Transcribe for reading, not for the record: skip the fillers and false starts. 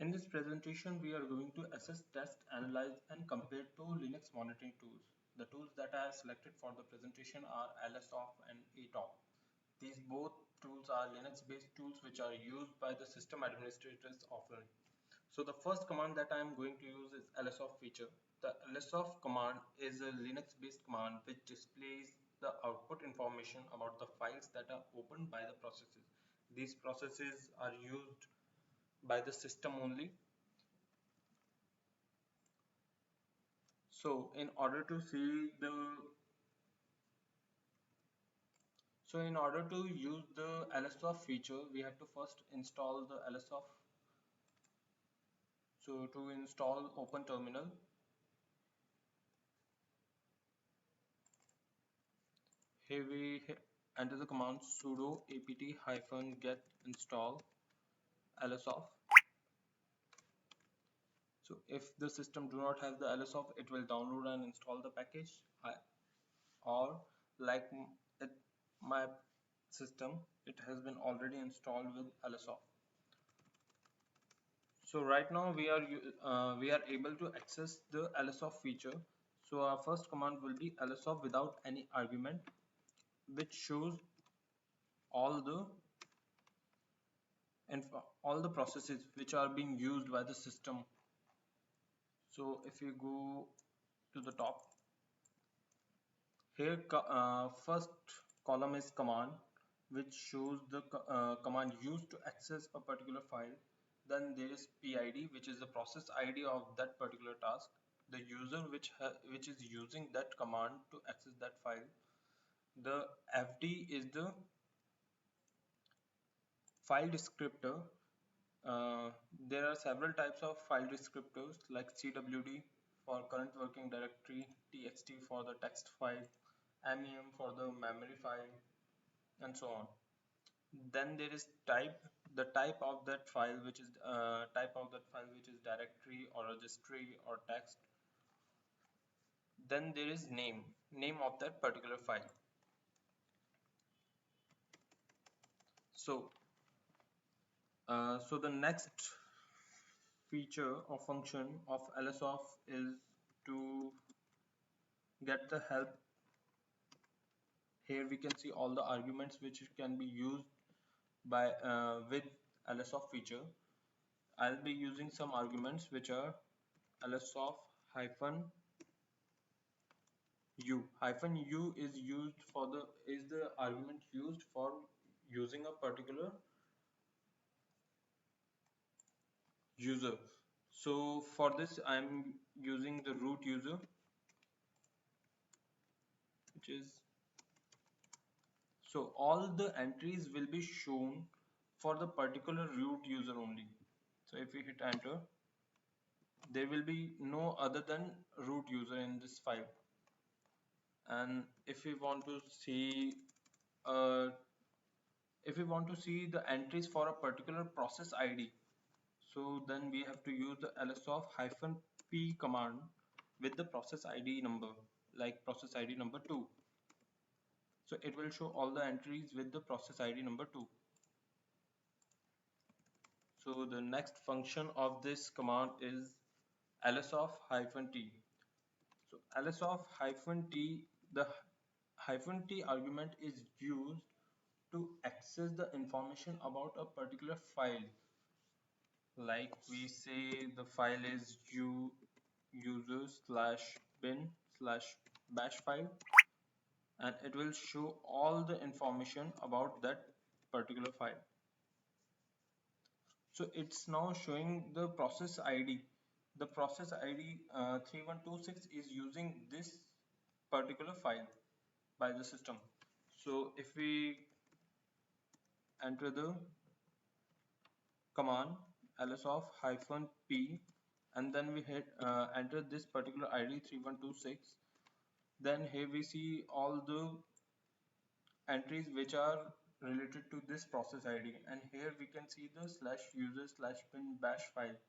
In this presentation, we are going to assess, test, analyze, and compare two Linux monitoring tools. The tools that I have selected for the presentation are lsoff and atop. These both tools are Linux-based tools which are used by the system administrators often. So the first command that I am going to use is lsoff feature. The lsoff command is a Linux-based command which displays the output information about the files that are opened by the processes. These processes are used by the system only. So in order to see the in order to use the lsoff feature, we have to first install the lsoff. So to install, open terminal. Here we enter the command sudo apt-get install lsoff. So if the system do not have the lsoff, it will download and install the package. Or like my system, it has been already installed with lsoff. So right now we are able to access the lsoff feature. So our first command will be lsoff without any argument, which shows all the all the processes which are being used by the system. So if you go to the top, here first column is command, which shows the command used to access a particular file. Then there is PID, which is the process ID of that particular task, the user which is using that command to access that file. The FD is the file descriptor. There are several types of file descriptors like CWD for current working directory, TXT for the text file, MEM for the memory file, and so on. Then there is type, the type of that file which is directory or registry or text. Then there is name of that particular file. So the next feature or function of lsoff is to get the help. Here we can see all the arguments which can be used by with lsoff feature. I'll be using some arguments which are lsoff hyphen u. Hyphen u is used for the argument used for using a particular user. So for this I'm using the root user, which is, so all the entries will be shown for the particular root user only. So if we hit enter, there will be no other than root user in this file. And if we want to see uh, the entries for a particular process ID, so then we have to use the lsoff-p command with the process ID number, like process ID number 2. So it will show all the entries with the process ID number 2. So the next function of this command is lsoff-t. So lsoff-t, the -t argument is used to access the information about a particular file. Like we say the file is user/bin/bash file, and it will show all the information about that particular file. So it's now showing the process ID. The process ID 3126 is using this particular file by the system. So if we enter the command lsoff-p and then we hit enter this particular ID 3126, then here we see all the entries which are related to this process ID, and here we can see the /user/bin bash file.